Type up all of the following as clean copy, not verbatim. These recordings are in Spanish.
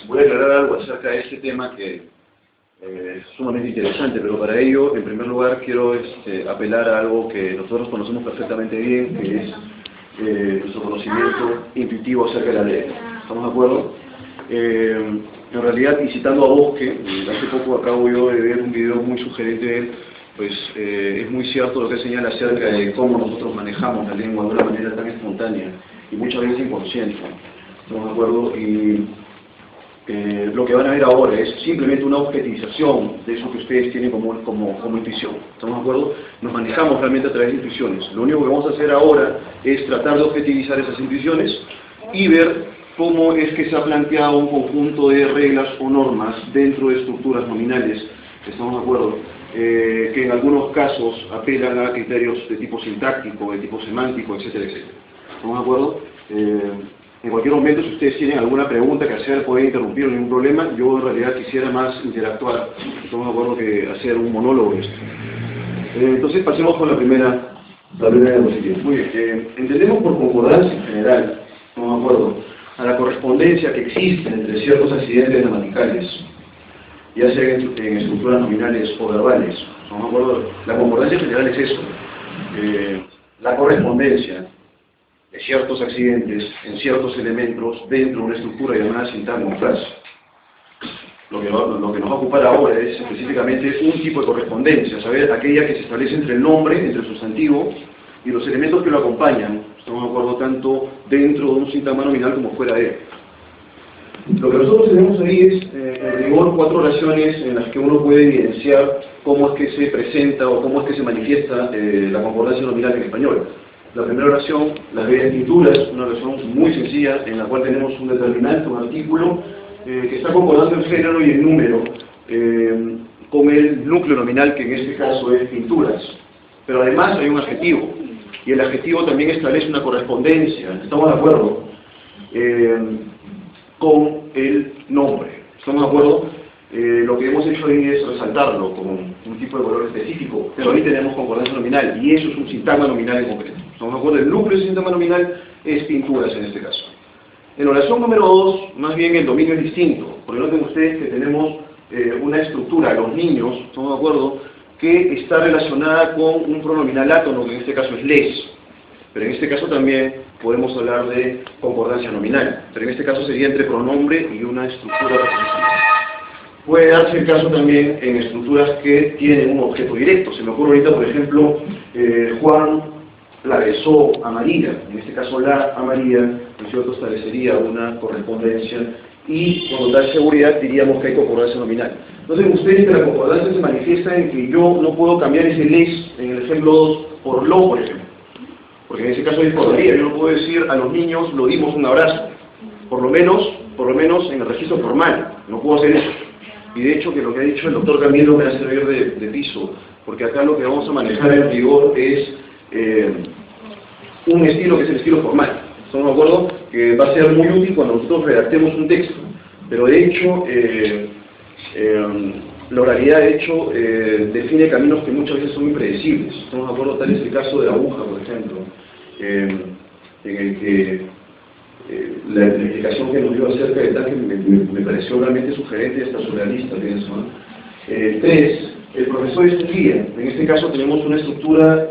Voy a aclarar algo acerca de este tema que es sumamente interesante, pero para ello, en primer lugar, quiero apelar a algo que nosotros conocemos perfectamente bien, que es nuestro conocimiento intuitivo acerca de la ley. ¿Estamos de acuerdo? En realidad, y citando a Bosque, hace poco acabo yo de ver un video muy sugerente de él, pues es muy cierto lo que él señala acerca de cómo nosotros manejamos la lengua de una manera tan espontánea y muchas veces inconsciente. ¿Estamos de acuerdo? Y lo que van a ver ahora es simplemente una objetivización de eso que ustedes tienen como intuición. ¿Estamos de acuerdo? Nos manejamos realmente a través de intuiciones. Lo único que vamos a hacer ahora es tratar de objetivizar esas intuiciones y ver cómo es que se ha planteado un conjunto de reglas o normas dentro de estructuras nominales. ¿Estamos de acuerdo? Que en algunos casos apelan a criterios de tipo sintáctico, de tipo semántico, etcétera, etcétera. ¿Estamos de acuerdo? En cualquier momento, si ustedes tienen alguna pregunta que hacer, pueden interrumpir, ningún problema. Yo en realidad quisiera más interactuar, estamos de acuerdo, que hacer un monólogo de esto. Entonces pasemos con la primera diapositiva. Muy bien, entendemos por concordancia en general, estamos de acuerdo, a la correspondencia que existe entre ciertos accidentes gramaticales, ya sea en estructuras nominales o verbales. ¿Estamos de acuerdo? La concordancia en general es eso, la correspondencia de ciertos accidentes en ciertos elementos dentro de una estructura llamada sintagma o frase. Lo que nos va a ocupar ahora es específicamente un tipo de correspondencia, ¿saber? Aquella que se establece entre el nombre, entre el sustantivo y los elementos que lo acompañan. Estamos de acuerdo tanto dentro de un sintagma nominal como fuera de él. Lo que nosotros tenemos ahí es, en rigor, 4 oraciones en las que uno puede evidenciar cómo es que se presenta o cómo es que se manifiesta la concordancia nominal en español. La primera oración, las bellas pinturas, una oración muy sencilla en la cual tenemos un determinante, un artículo, que está concordando el género y el número con el núcleo nominal, que en este caso es pinturas. Pero además hay un adjetivo, y el adjetivo también establece una correspondencia, ¿estamos de acuerdo? Con el nombre, ¿estamos de acuerdo? Lo que hemos hecho ahí es resaltarlo como un tipo de valor específico, pero ahí tenemos concordancia nominal, y eso es un sintagma nominal en concreto. ¿Estamos de acuerdo? El núcleo del sintagma nominal es pinturas en este caso. En oración número 2, más bien el dominio es distinto, porque noten ustedes que tenemos una estructura, los niños, ¿estamos de acuerdo?, que está relacionada con un pronominal átono, que en este caso es les, pero en este caso también podemos hablar de concordancia nominal, pero en este caso sería entre pronombre y una estructura representativa. Puede darse el caso también en estructuras que tienen un objeto directo. Se me ocurre ahorita, por ejemplo, Juan la besó a María. En este caso, la a María, ¿no es cierto?, establecería una correspondencia y con total seguridad diríamos que hay concordancia nominal. Entonces, ustedes que la concordancia se manifiesta en que yo no puedo cambiar ese les en el ejemplo 2 por lo, por ejemplo. Porque en ese caso yo podría, yo no puedo decir a los niños lo dimos un abrazo. Por lo menos en el registro formal, no puedo hacer eso. Y de hecho que lo que ha dicho el doctor Camilo me va a servir de piso, porque acá lo que vamos a manejar en rigor es un estilo que es el estilo formal. ¿Estamos de acuerdo? Que va a ser muy útil cuando nosotros redactemos un texto. Pero de hecho, la oralidad de hecho define caminos que muchas veces son impredecibles. ¿Estamos de acuerdo? Tal es el caso de Aguja, por ejemplo, en el que la explicación que nos dio acerca de tal que me pareció realmente sugerente y hasta surrealista, pienso, ¿no? 3. El profesor es un guía. En este caso tenemos una estructura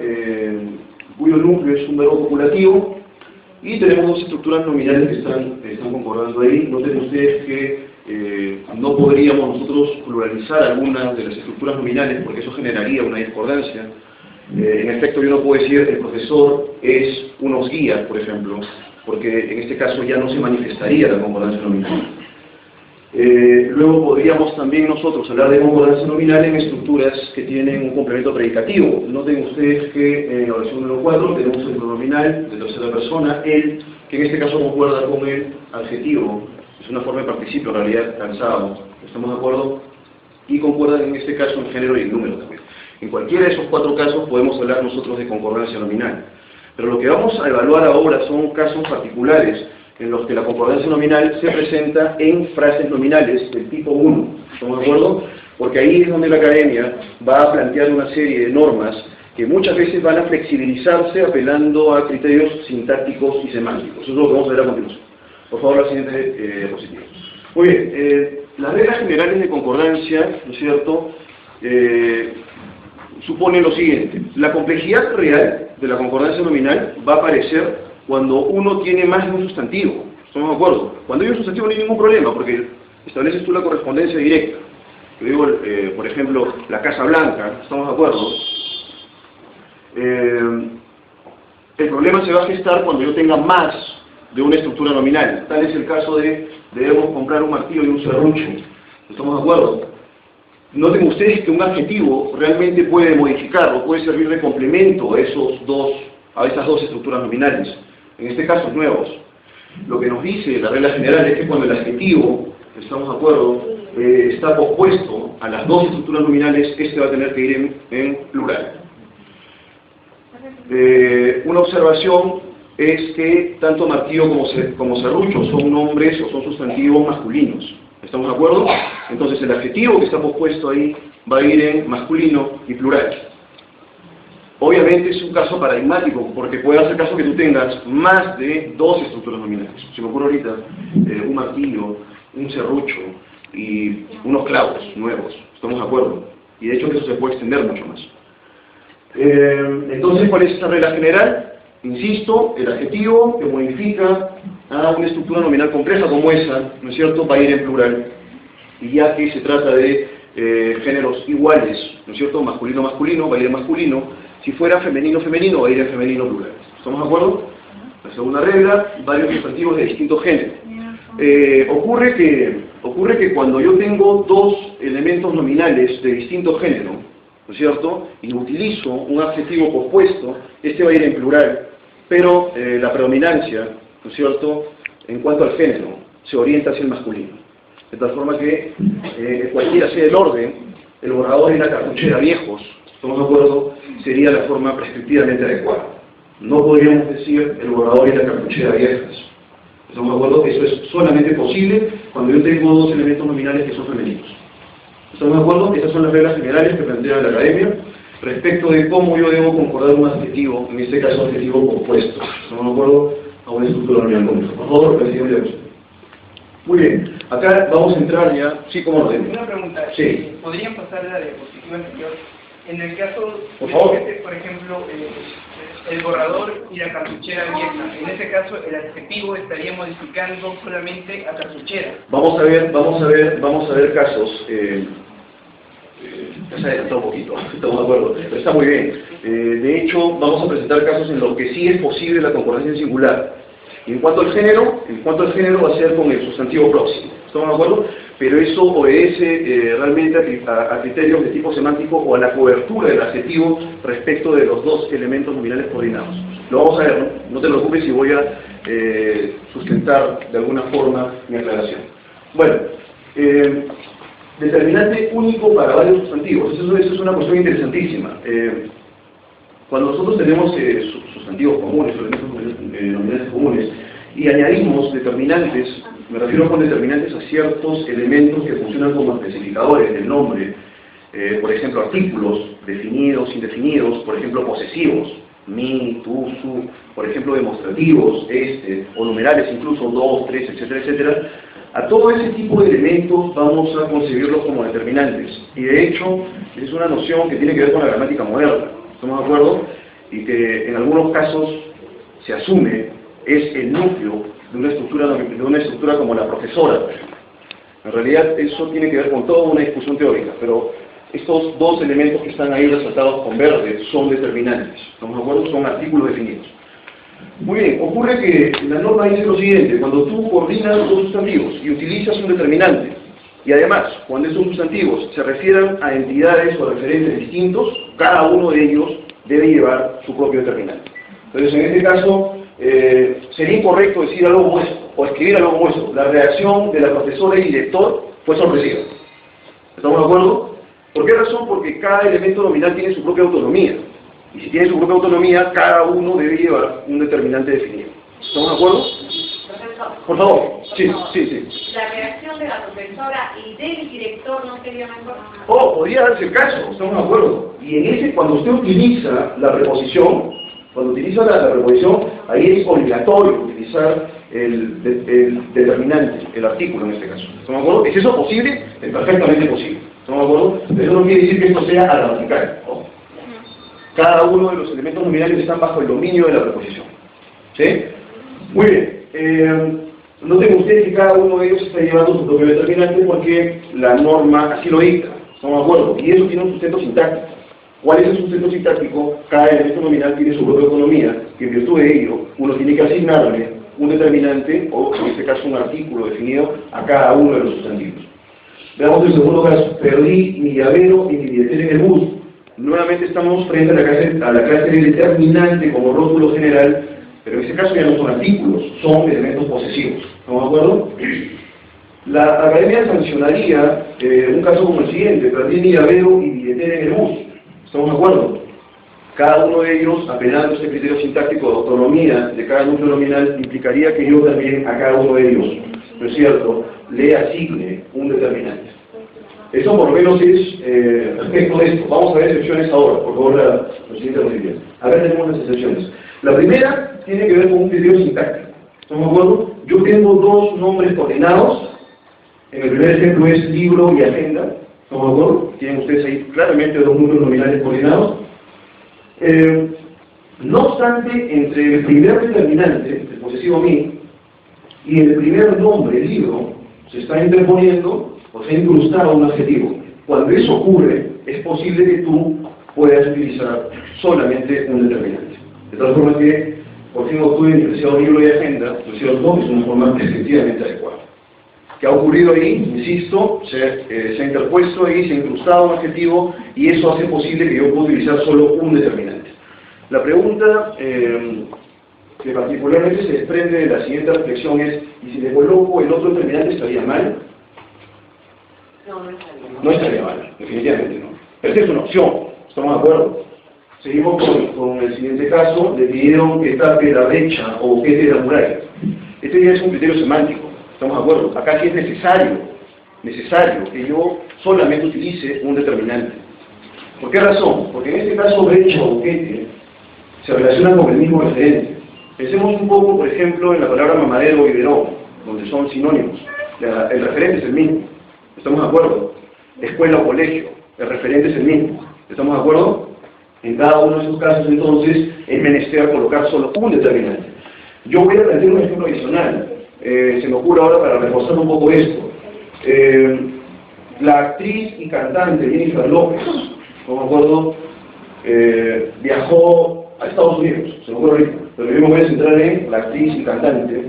cuyo núcleo es un verbo copulativo y tenemos 2 estructuras nominales que están concordando ahí. Noten ustedes que no podríamos nosotros pluralizar alguna de las estructuras nominales porque eso generaría una discordancia. En efecto, yo no puedo decir el profesor es unos guías, por ejemplo, porque en este caso ya no se manifestaría la concordancia nominal. Luego podríamos también nosotros hablar de concordancia nominal en estructuras que tienen un complemento predicativo. Noten ustedes que en la oración número 4 tenemos el pronominal de tercera persona, él, que en este caso concuerda con el adjetivo, es una forma de participio, en realidad cansado, ¿estamos de acuerdo? Y concuerdan en este caso el género y el número también. En cualquiera de esos 4 casos podemos hablar nosotros de concordancia nominal. Pero lo que vamos a evaluar ahora son casos particulares en los que la concordancia nominal se presenta en frases nominales del tipo 1. ¿Estamos de acuerdo? Porque ahí es donde la academia va a plantear una serie de normas que muchas veces van a flexibilizarse apelando a criterios sintácticos y semánticos. Eso es lo que vamos a ver a continuación. Por favor, la siguiente diapositiva. Muy bien, las reglas generales de concordancia, ¿no es cierto?, supone lo siguiente. La complejidad real de la concordancia nominal va a aparecer cuando uno tiene más de un sustantivo. ¿Estamos de acuerdo? Cuando hay un sustantivo no hay ningún problema, porque estableces tú la correspondencia directa. Yo digo, por ejemplo, la Casa Blanca, ¿estamos de acuerdo? El problema se va a gestar cuando yo tenga más de una estructura nominal. Tal es el caso de debemos comprar un martillo y un serrucho. ¿Estamos de acuerdo? Noten ustedes que un adjetivo realmente puede modificar o puede servir de complemento a esas dos estructuras nominales. En este caso, nuevos. Lo que nos dice la regla general es que cuando el adjetivo, estamos de acuerdo, está opuesto a las dos estructuras nominales, este va a tener que ir en plural. Una observación es que tanto martillo como serrucho son nombres o son sustantivos masculinos. ¿Estamos de acuerdo? Entonces el adjetivo que está pospuesto ahí va a ir en masculino y plural. Obviamente es un caso paradigmático, porque puede hacer caso que tú tengas más de dos estructuras nominales. Se me ocurre ahorita un martillo, un serrucho y unos clavos nuevos. ¿Estamos de acuerdo? Y de hecho eso se puede extender mucho más. Entonces, ¿cuál es esta regla general? Insisto, el adjetivo que modifica a una estructura nominal compleja como esa, ¿no es cierto?, va a ir en plural. Y ya que se trata de géneros iguales, ¿no es cierto?, masculino-masculino, va a ir en masculino. Si fuera femenino-femenino, va a ir en femenino plural. ¿Estamos de acuerdo? La segunda regla, varios sustantivos de distintos géneros. Ocurre que cuando yo tengo dos elementos nominales de distinto género, ¿no es cierto?, y utilizo un adjetivo compuesto, este va a ir en plural, pero la predominancia, ¿no es cierto?, en cuanto al género, se orienta hacia el masculino. De tal forma que cualquiera sea el orden, el borrador y la cartuchera viejos, ¿estamos de acuerdo?, sería la forma prescriptivamente adecuada. No podríamos decir el borrador y la cartuchera viejas. ¿Estamos de acuerdo? Eso es solamente posible cuando yo tengo dos elementos nominales que son femeninos. ¿Estamos de acuerdo? Estas son las reglas generales que plantea la academia respecto de cómo yo debo concordar un adjetivo, en este caso adjetivo compuesto. ¿Estamos de acuerdo? A una estructura nominal compuesta. Por favor, presidente. Muy bien. Acá vamos a entrar ya. Sí, ¿cómo lo ven? Una pregunta. Sí. ¿Podrían pasar a la diapositiva anterior? En el caso, por favor, por ejemplo, el borrador y la cartuchera vieja. En ese caso, el adjetivo estaría modificando solamente a cartuchera. Vamos a ver casos. Ya se ha adelantado un poquito, estamos de acuerdo, pero está muy bien. De hecho, vamos a presentar casos en los que sí es posible la concordancia en singular. Y en cuanto al género va a ser con el sustantivo próximo. ¿Estamos de acuerdo? Pero eso obedece realmente a criterios de tipo semántico o a la cobertura del adjetivo respecto de los dos elementos nominales coordinados. Lo vamos a ver, ¿no? No te preocupes si voy a sustentar de alguna forma mi aclaración. Bueno, determinante único para varios sustantivos. Eso es una cuestión interesantísima. Cuando nosotros tenemos sustantivos comunes, elementos nominales comunes, y añadimos determinantes, me refiero con determinantes a ciertos elementos que funcionan como especificadores del nombre, por ejemplo, artículos definidos, indefinidos, por ejemplo, posesivos, mi, tú, su, por ejemplo, demostrativos, o numerales, incluso 2, 3, etcétera, etcétera. A todo ese tipo de elementos vamos a concebirlos como determinantes. Y de hecho, es una noción que tiene que ver con la gramática moderna. ¿Estamos de acuerdo? Y que en algunos casos se asume es el núcleo de una estructura como la profesora. En realidad eso tiene que ver con toda una discusión teórica, pero estos dos elementos que están ahí resaltados con verde son determinantes. ¿Estamos de acuerdo? Son artículos definidos. Muy bien, ocurre que la norma dice lo siguiente: cuando tú coordinas dos sustantivos y utilizas un determinante, y además, cuando esos sustantivos se refieran a entidades o referentes distintos, cada uno de ellos debe llevar su propio determinante. Entonces, en este caso, sería incorrecto decir algo como esto, o escribir algo como esto. La reacción de la profesora y director fue sorpresiva. ¿Estamos de acuerdo? ¿Por qué razón? Porque cada elemento nominal tiene su propia autonomía. Y si tiene su propia autonomía, cada uno debe llevar un determinante definido. ¿Estamos de acuerdo? Profesor. Por favor. Sí. La reacción de la profesora y del director no sería mejor. Podría darse el caso, estamos de acuerdo. Y en ese, cuando usted utiliza la preposición, ahí es obligatorio utilizar el determinante, el artículo en este caso. ¿Estamos de acuerdo? ¿Es eso posible? Es perfectamente posible. ¿Estamos de acuerdo? Pero eso no quiere decir que esto sea gramatical. ¿No? Cada uno de los elementos nominales están bajo el dominio de la preposición. ¿Sí? Muy bien. Noten ustedes que cada uno de ellos está llevando su propio determinante porque la norma así lo dicta. ¿Estamos de acuerdo? Y eso tiene un sustento sintáctico. ¿Cuál es el sustento sintáctico? Cada elemento nominal tiene su propia autonomía, que en virtud de ello uno tiene que asignarle un determinante, o en este caso un artículo definido, a cada uno de los sustantivos. Veamos el segundo caso. Perdí mi llavero y mi billetera en el bus. Nuevamente estamos frente a la clase de determinante como rótulo general, pero en este caso ya no son artículos, son elementos posesivos. ¿Estamos de acuerdo? La academia sancionaría un caso como el siguiente: perdí mi llavero y billetera en el bus. ¿Estamos de acuerdo? Cada uno de ellos, apelando a este criterio sintáctico de autonomía de cada núcleo nominal, implicaría que yo también a cada uno de ellos, ¿no es cierto?, le asigne un determinante. Eso por lo menos es respecto de esto. Vamos a ver excepciones ahora, por favor, la siguiente diapositiva. Acá tenemos las excepciones. La primera tiene que ver con un criterio sintáctico. ¿Estamos de acuerdo? Yo tengo dos nombres coordinados. En el primer ejemplo es libro y agenda. ¿Estamos de acuerdo? Tienen ustedes ahí claramente dos números nominales coordinados. No obstante, entre el primer determinante, el posesivo mi, y el primer nombre, el libro, se está interponiendo o se ha incrustado un adjetivo. Cuando eso ocurre, es posible que tú puedas utilizar solamente un determinante. De tal forma que, por fin obtuve el preciado libro y agenda, ¿no es cierto?, es una forma efectivamente adecuada. ¿Qué ha ocurrido ahí? Insisto, se ha interpuesto ahí, se ha incrustado un adjetivo y eso hace posible que yo pueda utilizar solo un determinante. La pregunta que particularmente se desprende de la siguiente reflexión es: ¿y si le coloco el otro determinante estaría mal? No estaría mal, definitivamente no. Pero esta es una opción, ¿estamos de acuerdo? Seguimos con el siguiente caso. Le pidieron que tape la brecha o que de la muralla. Este ya es un criterio semántico. ¿Estamos de acuerdo? Acá sí es necesario que yo solamente utilice un determinante. ¿Por qué razón? Porque en este caso brecha o boquete se relacionan con el mismo referente. Pensemos un poco, por ejemplo, en la palabra mamadero o biberón, donde son sinónimos. El referente es el mismo. ¿Estamos de acuerdo? Escuela o colegio, el referente es el mismo. ¿Estamos de acuerdo? En cada uno de esos casos, entonces, es menester colocar solo un determinante. Yo voy a plantear un ejemplo adicional. Se me ocurre ahora para reforzar un poco esto. La actriz y cantante Jennifer López, no me acuerdo, viajó a Estados Unidos, se me ocurre ahorita, pero yo me voy a centrar en la actriz y cantante,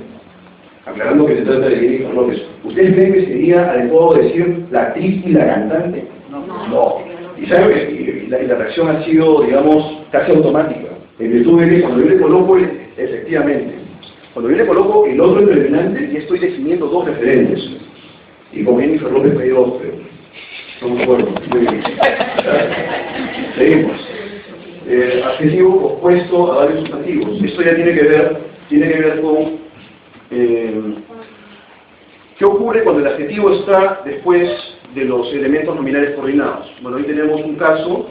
aclarando que se trata de Jennifer López. ¿Ustedes creen que sería adecuado decir la actriz y la cantante? No. Y saben que la reacción ha sido, digamos, casi automática. En virtud de que cuando yo le coloco, efectivamente, cuando yo le coloco el otro determinante, ya estoy definiendo dos referentes. Y como Jennifer López me dio dos, pero no me acuerdo. Seguimos. Adjetivo opuesto a varios sustantivos. Esto ya tiene que ver con ¿qué ocurre cuando el adjetivo está después de los elementos nominales coordinados? Bueno, ahí tenemos un caso.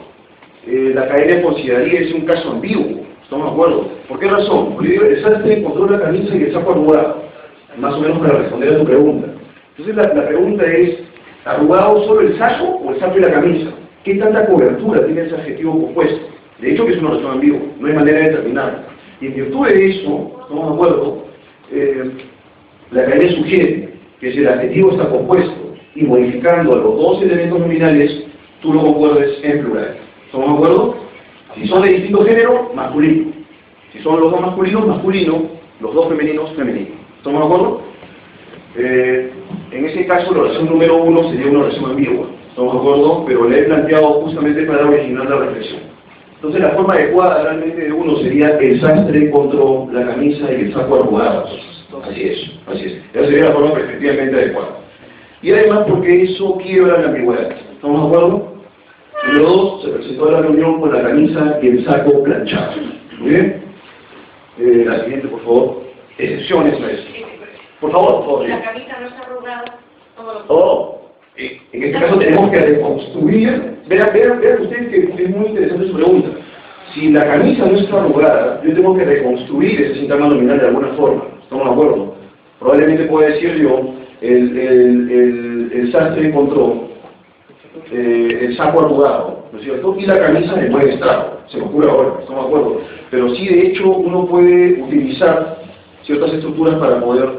La academia consideraría ese un caso ambiguo. ¿Estamos de acuerdo? ¿Por qué razón? Porque el sastre encontró la camisa y el saco arrugado. Más o menos para responder a tu pregunta. Entonces la pregunta es: ¿arrugado solo el saco o el saco y la camisa? ¿Qué tanta cobertura tiene ese adjetivo compuesto? De hecho que es una razón ambigua, no hay manera de determinarlo. Y en virtud de eso, ¿estamos de acuerdo? La academia sugiere que si el adjetivo está compuesto y modificando a los dos elementos nominales, tú lo concuerdes en plural. ¿Estamos de acuerdo? Si son de distinto género, masculino. Si son los dos masculinos, masculino. Los dos femeninos, femenino. ¿Estamos de acuerdo? En ese caso, la oración número 1 sería una oración ambigua. ¿Estamos de acuerdo? Pero la he planteado justamente para originar la reflexión. Entonces, la forma adecuada realmente de uno sería el sastre contra la camisa y el saco arrugado. Así es. Esa sería la forma perfectamente adecuada. Y además porque eso quiebra la ambigüedad. ¿Estamos de acuerdo? Número 2, se presentó a la reunión con la camisa y el saco planchado. ¿Muy bien? La siguiente, por favor. Excepciones a eso. Por favor. La camisa no está arrugada. En este caso tenemos que reconstruir. Vean ustedes que es muy interesante su pregunta. Si la camisa no está arrugada, yo tengo que reconstruir ese sintagma nominal de alguna forma. ¿Estamos de acuerdo? Probablemente pueda decir yo, el sastre encontró el saco arrugado, ¿no es cierto? Y la camisa en buen estado. Se me ocurre ahora, estamos de acuerdo. Pero sí, de hecho, uno puede utilizar ciertas estructuras para poder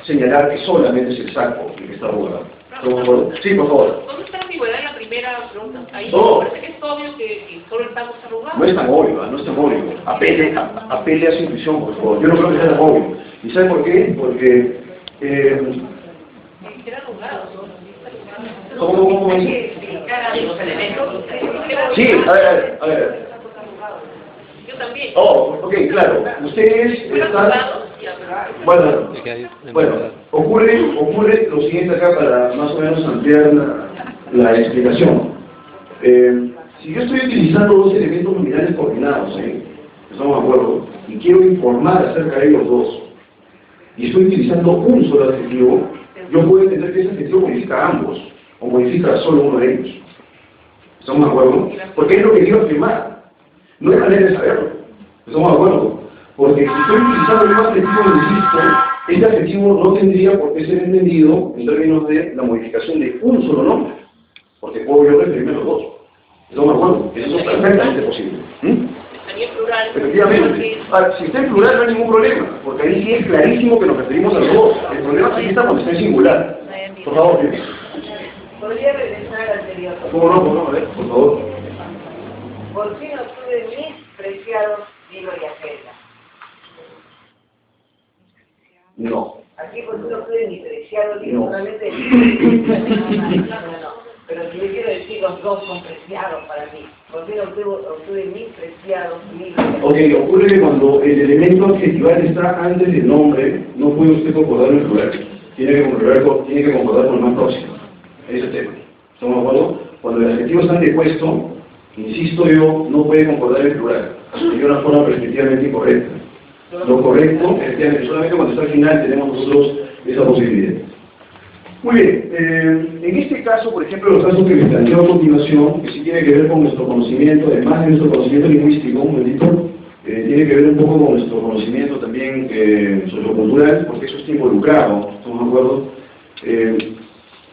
señalar que solamente es el saco el que está arrugado. ¿Estamos de acuerdo? Sí, por favor. ¿Dónde está la ambigüedad en la primera pregunta? Ahí No. parece que es obvio que solo el saco está arrugado. No es tan obvio, no es tan obvio. Apele a su intuición, por favor. Yo no creo que sea tan obvio. ¿Y sabe por qué? Porque... Era arrugado, ¿no? ¿Cómo? Hay que explicar a los elementos. Sí, a ver. Yo también. Oh, ok, claro. Ustedes Fueron están... arrugados y arrugados. Bueno, ocurre lo siguiente acá para más o menos ampliar la explicación. Si yo estoy utilizando dos elementos nominales coordinados, estamos de acuerdo, y quiero informar acerca de ellos dos, y estoy utilizando un solo adjetivo, yo puedo entender que ese adjetivo modifica a ambos, o modifica solo uno de ellos. ¿Estamos de acuerdo? Porque es lo que quiero afirmar. No hay manera de saberlo. ¿Estamos de acuerdo? Porque si estoy utilizando un adjetivo, insisto, este adjetivo no tendría por qué ser entendido en términos de la modificación de un solo nombre, porque puedo yo referirme a los dos. ¿Estamos de acuerdo? Eso es perfectamente posible. Estaría en plural. Efectivamente. Ahora, si está en plural no hay ningún problema, porque ahí sí es clarísimo que nos referimos a los dos. El problema aquí está cuando está en singular. Por favor, bien. ¿Podría regresar al anterior? ¿Cómo no? A ver, por favor. ¿Por qué no tuve mis preciados Dilo y Agenda? No. Aquí por qué no tuve mi preciado Dilo, No. solamente no. Pero si yo quiero decir los dos son preciados para mí. ¿Por qué no obtuve mis preciados Dilo? Ok, ocurre que cuando el elemento adjetival está antes del nombre, no puede usted concordar en plural. Tiene que concordar con el más próximo. Ese es el tema. ¿Estamos de acuerdo? Cuando el adjetivo está antepuesto, insisto yo, no puede concordar en plural. De una forma perfectamente incorrecta. Lo correcto, efectivamente, solamente cuando está al final tenemos nosotros esa posibilidad. Muy bien, en este caso, por ejemplo, los casos que les planteo a continuación, que sí tiene que ver con nuestro conocimiento, además de nuestro conocimiento lingüístico, un momentito, tiene que ver un poco con nuestro conocimiento también sociocultural, porque eso está involucrado, ¿estamos de acuerdo?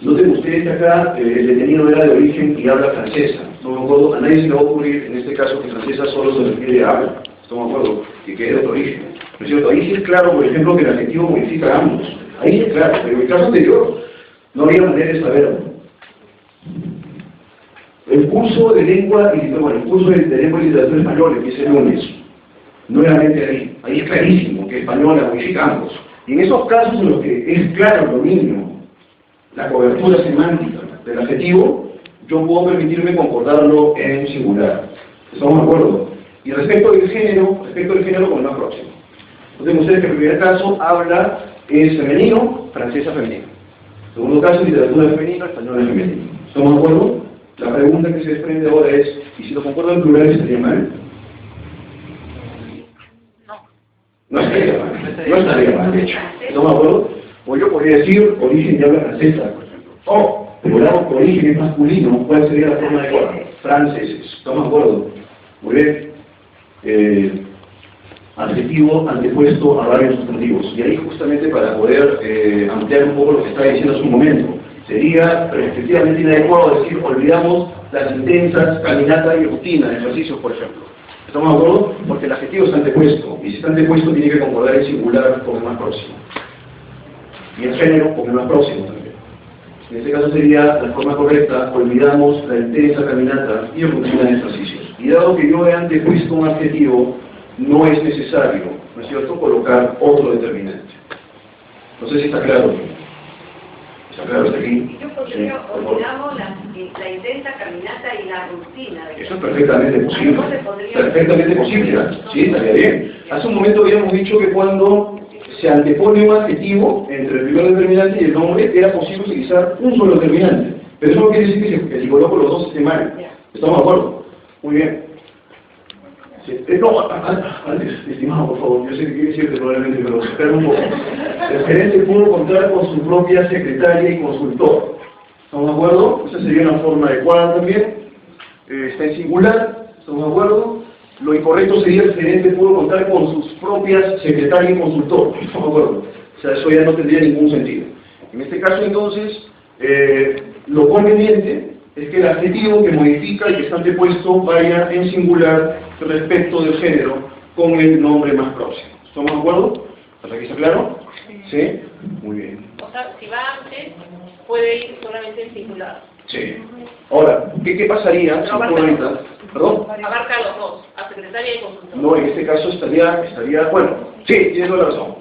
Noten ustedes que acá el detenido era de origen y habla francesa, ¿estamos de acuerdo? A nadie se le va a ocurrir, en este caso, que francesa solo se refiere a habla, ¿estamos de acuerdo? Que es de otro origen, ¿no es cierto? Ahí sí es claro, por ejemplo, que el adjetivo modifica a ambos, ahí sí es claro, pero en el caso anterior, no había manera de saberlo. El curso de lengua y literatura española empieza el lunes. Nuevamente ahí es clarísimo que española modifica ambos. Y en esos casos en los que es claro el dominio, la cobertura semántica del adjetivo, yo puedo permitirme concordarlo en singular. ¿Estamos de acuerdo? Y respecto del género con el más próximo. Entonces ustedes que en el primer caso habla es femenino, francesa femenino. Segundo caso, literatura femenina, española femenina. ¿Estamos de acuerdo? La pregunta que se desprende ahora es, ¿y si lo concuerdo en plural estaría mal? No estaría mal. No estaría mal, de hecho. ¿Estamos de acuerdo? O yo podría decir origen y habla francesa, por ejemplo. O, pero dado que origen es masculino, ¿cuál sería la forma adecuada? Franceses. ¿Estamos de acuerdo? Muy bien. Adjetivo antepuesto a varios sustantivos. Y ahí justamente para poder ampliar un poco lo que estaba diciendo hace un momento, sería efectivamente inadecuado decir, olvidamos las intensas, caminata y rutina de ejercicios, por ejemplo. ¿Estamos de acuerdo? Porque el adjetivo está antepuesto, y si está antepuesto tiene que concordar el singular con el más próximo. Y el género con el más próximo también. En este caso sería la forma correcta, olvidamos la intensa caminata y rutina de ejercicios. Y dado que yo he antepuesto un adjetivo, no es necesario, ¿no es cierto?, colocar otro determinante. No sé si está claro. ¿Está claro hasta aquí? Yo podría, olvidamos la intensa caminata y la rutina. Eso es perfectamente posible. Perfectamente posible, sí, estaría bien. Hace un momento habíamos dicho que cuando se antepone un adjetivo entre el primer determinante y el nombre, era posible utilizar un solo determinante. Pero eso no quiere decir que si coloco los dos esté mal. ¿Estamos de acuerdo? Muy bien. No, antes, estimado, por favor, yo sé que quiere decirte probablemente, pero espera un poco. El gerente pudo contar con su propia secretaria y consultor. ¿Estamos de acuerdo? Esa sería una forma adecuada también. Está en singular, ¿estamos de acuerdo? Lo incorrecto sería el gerente pudo contar con sus propias secretaria y consultor. ¿Estamos de acuerdo? sea, eso ya no tendría ningún sentido. En este caso, entonces, lo conveniente es que el adjetivo que modifica y que está antepuesto vaya en singular respecto del género con el nombre más próximo. ¿Estamos de acuerdo? ¿Hasta aquí está claro? ¿Sí? Muy bien. O sea, si va antes, puede ir solamente en singular. Sí. Ahora, ¿qué pasaría si tú ahorita... ¿Perdón? Abarca a los dos, a secretaria y consultor. No, en este caso estaría bueno, sí, tienes toda la razón.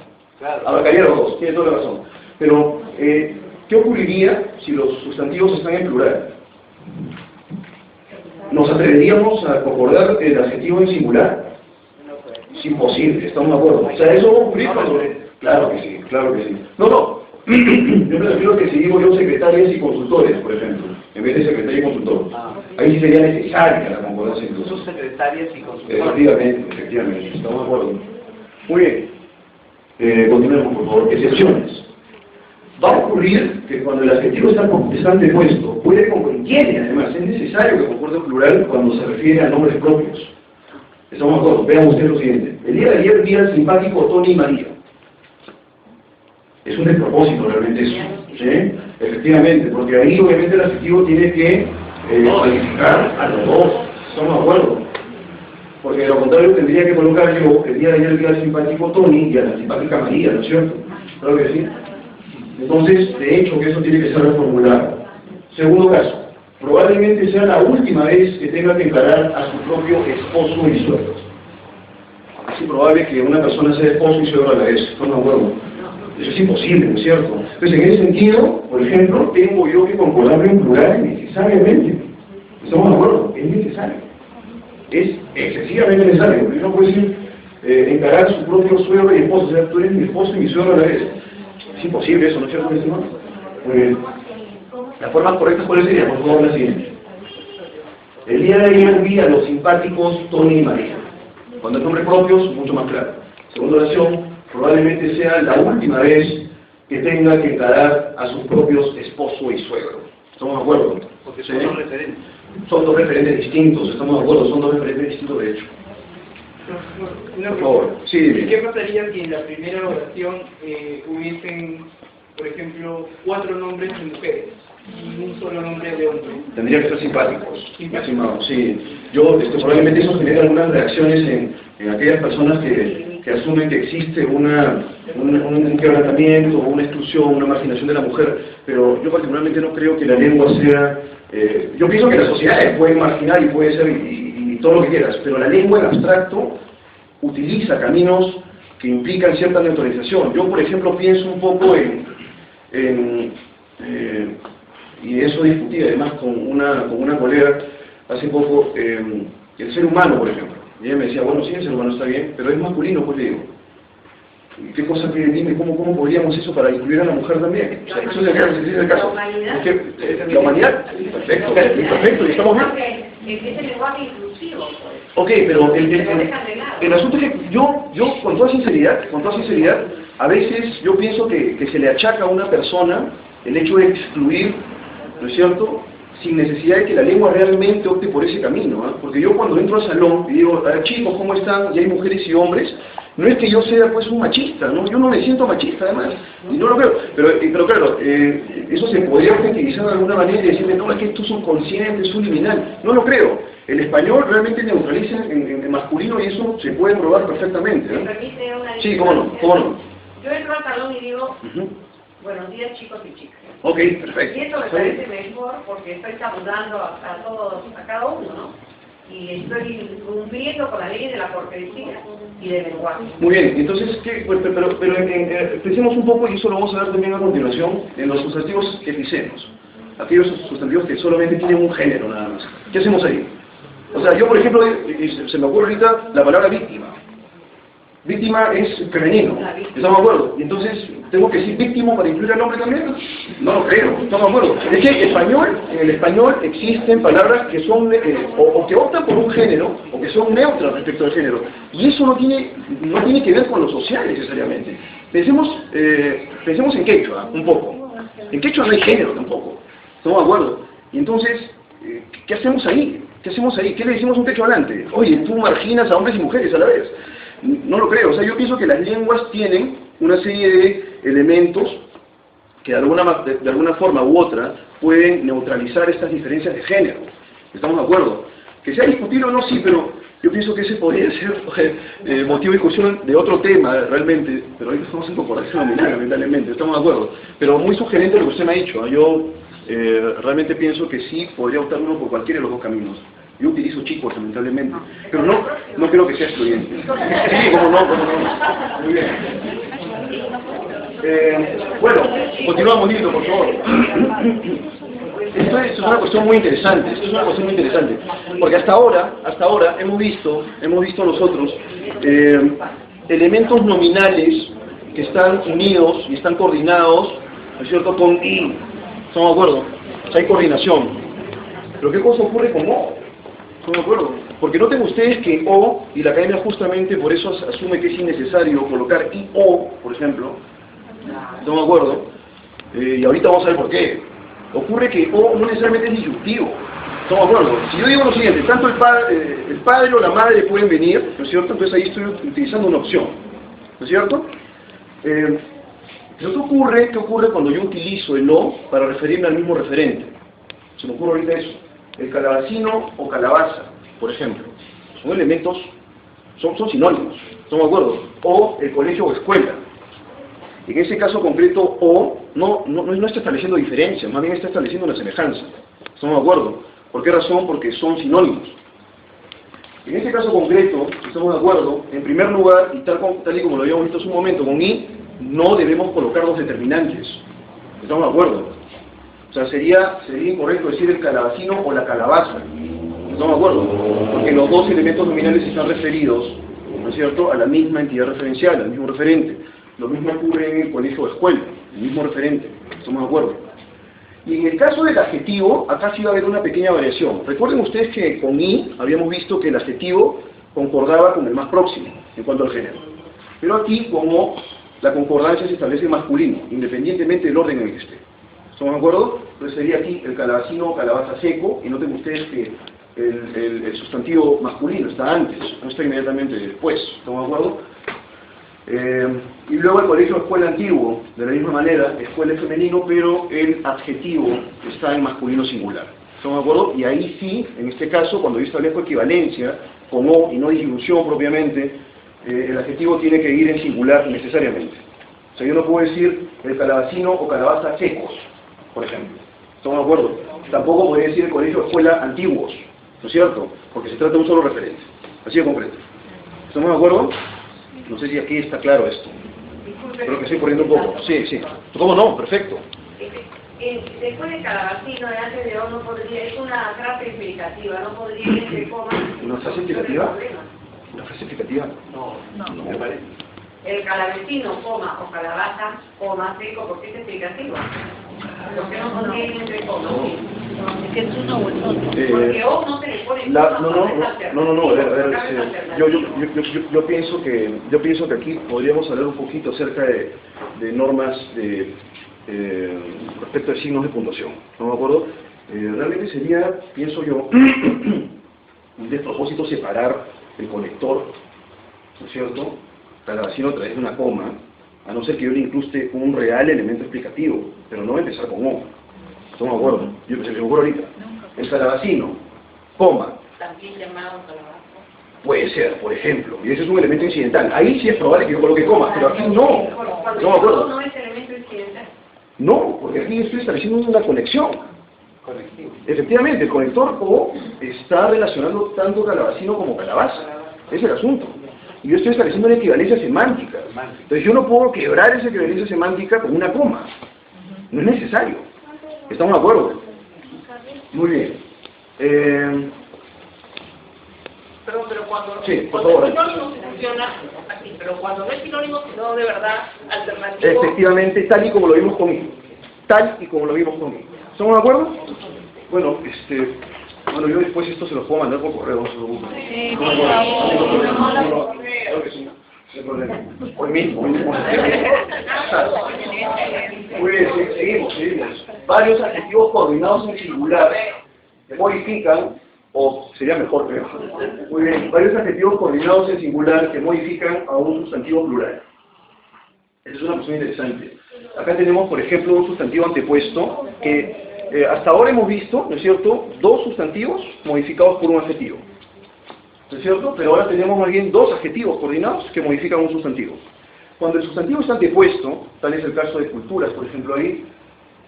Abarcaría los dos, tienes toda la razón. Pero, ¿qué ocurriría si los sustantivos están en plural? ¿Nos atreveríamos a concordar el adjetivo en singular? Es imposible, estamos de acuerdo. O sea, eso va a ocurrir cuando... Claro que sí, claro que sí. No. Yo me refiero que si digo yo secretarias y consultores, por ejemplo, en vez de secretaria y consultor, ahí sí sería necesaria la concordancia incluso. Sus secretarias y consultores. Efectivamente, estamos de acuerdo. Muy bien. Continuemos, por favor. Excepciones. Va a ocurrir que cuando el adjetivo está antepuesto, tiene además, es necesario que concorde en plural cuando se refiere a nombres propios. Estamos de acuerdo. Vean ustedes lo siguiente. El día de ayer vi al simpático Tony y María. Es un despropósito realmente eso, ¿sí? Efectivamente, porque ahí obviamente el adjetivo tiene que calificar a los dos, ¿estamos de acuerdo? Porque de lo contrario tendría que colocar yo, el día de ayer vi al simpático Tony y a la simpática María, ¿no es cierto? Claro que sí. Entonces, de hecho, que eso tiene que ser reformulado. Segundo caso, probablemente sea la última vez que tenga que encarar a su propio esposo y suegro. Es improbable que una persona sea esposo y suegro a la vez, ¿estamos de acuerdo? Eso es imposible, ¿no es cierto? Entonces, en ese sentido, por ejemplo, tengo yo que concordarlo en plural necesariamente. ¿Estamos de acuerdo? Es necesario. Es excesivamente necesario. Porque no puede decir encarar a su propio suegro y esposo. O sea, tú eres mi esposo y mi suegro a la vez. Es imposible eso, ¿no es cierto, mi estimado? Muy bien. La forma correcta, ¿cuál sería? Por favor, la siguiente. El día de ayer vi a los simpáticos Tony y María. Cuando el nombre propio es mucho más claro. Segunda oración, probablemente sea la última vez que tenga que encarar a sus propios esposo y suegro. ¿Estamos de acuerdo? Porque son dos referentes. Son dos referentes distintos, estamos de acuerdo, son dos referentes distintos de hecho. Por favor, sí. ¿Qué pasaría si en la primera oración hubiesen, por ejemplo, 4 nombres de mujeres y un solo nombre de hombre? Tendría que ser simpáticos, estimado, sí. Yo, probablemente eso genera algunas reacciones en aquellas personas que asumen que existe un quebrantamiento, una exclusión, una marginación de la mujer, pero yo particularmente no creo que la lengua sea... yo pienso que las sociedades pueden marginar y puede ser y todo lo que quieras, pero la lengua en abstracto utiliza caminos que implican cierta neutralización. Yo, por ejemplo, pienso un poco y eso discutí además con una colega hace poco, el ser humano, por ejemplo. Y ella me decía, bueno, sí, el ser humano está bien, pero es masculino, pues le digo. ¿Qué cosa que dime? ¿Cómo podríamos eso para incluir a la mujer también? O sea, eso es el caso. La humanidad, perfecto, y estamos bien. Es el lenguaje inclusivo, pues. Ok, pero el asunto es que yo con toda sinceridad, a veces yo pienso que se le achaca a una persona el hecho de excluir, ¿no es cierto?, sin necesidad de que la lengua realmente opte por ese camino, ¿eh? Porque yo cuando entro al salón y digo, chicos, ¿cómo están? Y hay mujeres y hombres, no es que yo sea pues un machista, ¿no? Yo no me siento machista además, y no lo creo, pero claro, eso se podría utilizar de alguna manera y decirme, no, es que esto es subconsciente, es subliminal, no lo creo. El español realmente neutraliza en masculino y eso se puede probar perfectamente, ¿eh? ¿Me permite una Sí, cómo no. Yo entro al salón y digo, buenos días chicos y chicas. Ok, perfecto. Y eso me parece mejor porque estoy saludando a todos, a cada uno, ¿no? Y estoy cumpliendo con la ley de la cortesía y del lenguaje. Muy bien, entonces, pero pensemos un poco, y eso lo vamos a ver también a continuación, en los sustantivos que pisemos. Aquellos sustantivos que solamente tienen un género nada más. ¿Qué hacemos ahí? O sea, yo por ejemplo, se me ocurre ahorita la palabra víctima. Víctima es femenino, ¿estamos de acuerdo? Y entonces, ¿tengo que decir víctima para incluir al hombre también? No lo creo, ¿estamos de acuerdo? Es que en el español existen palabras que son, o que optan por un género, o que son neutras respecto al género. Y eso no tiene que ver con lo social necesariamente. Pensemos en quechua, un poco. En quechua no hay género tampoco, ¿estamos de acuerdo? Y entonces, ¿qué hacemos ahí? ¿Qué le decimos a un quechua hablante? Oye, tú marginas a hombres y mujeres a la vez. No lo creo, o sea, yo pienso que las lenguas tienen una serie elementos que de alguna forma u otra pueden neutralizar estas diferencias de género. ¿Estamos de acuerdo? Que sea discutible o no, sí, pero yo pienso que ese podría ser motivo de discusión de otro tema, realmente, pero ahorita estamos en concordancia nominal, lamentablemente, estamos de acuerdo. Pero muy sugerente lo que usted me ha dicho, yo realmente pienso que sí podría optar uno por cualquiera de los dos caminos. Yo utilizo chicos, lamentablemente, pero no creo que sea excluyente. Sí, como no. Muy bien. Bueno, continuamos, Nito, por favor. Esto es una cuestión muy interesante, porque hasta ahora hemos visto nosotros elementos nominales que están unidos y están coordinados, ¿no es cierto?, con I. ¿Estamos de acuerdo? O sea, hay coordinación. Pero ¿qué cosa ocurre con O? ¿Estamos de acuerdo? Porque noten ustedes que O, y la academia justamente por eso asume que es innecesario colocar IO, por ejemplo. ¿Estamos de acuerdo? Y ahorita vamos a ver por qué. Ocurre que O no necesariamente es disyuntivo. ¿Estamos de acuerdo? Si yo digo lo siguiente, tanto el padre o la madre pueden venir, ¿no es cierto? Entonces ahí estoy utilizando una opción. ¿No es cierto? ¿Qué ocurre cuando yo utilizo el O para referirme al mismo referente? Se me ocurre ahorita eso. El calabacino o calabaza, por ejemplo. Son elementos, son sinónimos. ¿Estamos de acuerdo? O el colegio o escuela. En ese caso concreto, O no está estableciendo diferencias, más bien está estableciendo una semejanza. ¿Estamos de acuerdo? ¿Por qué razón? Porque son sinónimos. En este caso concreto, si estamos de acuerdo, en primer lugar, y tal y como lo habíamos visto hace un momento, con I, no debemos colocar los determinantes. ¿Estamos de acuerdo? O sea, sería incorrecto decir el calabacino o la calabaza. ¿Estamos de acuerdo? Porque los dos elementos nominales están referidos, ¿no es cierto?, a la misma entidad referencial, al mismo referente. Lo mismo ocurre en el colegio o escuela, el mismo referente. ¿Estamos de acuerdo? Y en el caso del adjetivo, acá sí va a haber una pequeña variación. Recuerden ustedes que con I habíamos visto que el adjetivo concordaba con el más próximo en cuanto al género. Pero aquí, como la concordancia se establece masculino, independientemente del orden en el que esté. ¿Estamos de acuerdo? Entonces sería aquí el calabacino o calabaza seco, y noten ustedes que el sustantivo masculino está antes, no está inmediatamente después. ¿Estamos de acuerdo? Y luego el colegio escuela antiguo, de la misma manera, escuela es femenino, pero el adjetivo está en masculino singular. ¿Estamos de acuerdo? Y ahí sí, en este caso, cuando yo establezco equivalencia con O y no disjunción propiamente, el adjetivo tiene que ir en singular necesariamente. O sea, yo no puedo decir el calabacino o calabaza secos, por ejemplo. ¿Estamos de acuerdo? Tampoco podría decir el colegio escuela antiguos, ¿no es cierto? Porque se trata de un solo referente. Así de concreto. ¿Estamos de acuerdo? No sé si aquí está claro esto. Creo que estoy corriendo un poco. Sí. ¿Cómo no? Perfecto. Después de calabacino, antes de O, no podría, es una frase explicativa, no podría ir entre comas. ¿Una frase explicativa? ¿Una frase explicativa? No, me parece. El calabacino, coma, o calabaza, coma, seco, porque es explicativo. Porque no podría ir entre comas. Es que es uno o el otro. Porque O no se le pone no, a ver, yo pienso que aquí podríamos hablar un poquito acerca de normas respecto de signos de puntuación. ¿No me acuerdo? Realmente sería, pienso yo, un despropósito separar el conector, ¿no es cierto?, calabacino a través de una coma, a no ser que yo le incruste un real elemento explicativo, pero no va a empezar con O. ¿Estamos de acuerdo? Se me ocurre ahorita. El calabacino, coma. También llamado calabaza. Puede ser, por ejemplo, y ese es un elemento incidental. Ahí sí es probable que yo coloque coma, pero aquí no. ¿Estamos de acuerdo? No es elemento incidental. No, porque aquí estoy estableciendo una conexión. Efectivamente, el conector O está relacionando tanto calabacino como calabaza. Ese es el asunto. Y yo estoy estableciendo una equivalencia semántica. Entonces yo no puedo quebrar esa equivalencia semántica con una coma. No es necesario. ¿Estamos de acuerdo? Muy bien. Perdón, pero cuando favor. el sinónimo funciona así, pero cuando no es sinónimo, sino de verdad alternativo. Efectivamente, tal y como lo vimos con I. ¿Estamos de acuerdo? Bueno, yo después esto se lo puedo mandar por correo, no se preocupen. Sí, por favor. Claro que sí, no hay problema. Hoy mismo. Muy bien, seguimos. Varios adjetivos coordinados en singular que modifican, o sería mejor, creo. Muy bien, varios adjetivos coordinados en singular que modifican a un sustantivo plural. Esa es una cuestión interesante. Acá tenemos, por ejemplo, un sustantivo antepuesto que hasta ahora hemos visto, ¿no es cierto?, dos sustantivos modificados por un adjetivo. ¿No es cierto? Pero ahora tenemos más bien dos adjetivos coordinados que modifican un sustantivo. Cuando el sustantivo está antepuesto, tal es el caso de culturas, por ejemplo, ahí,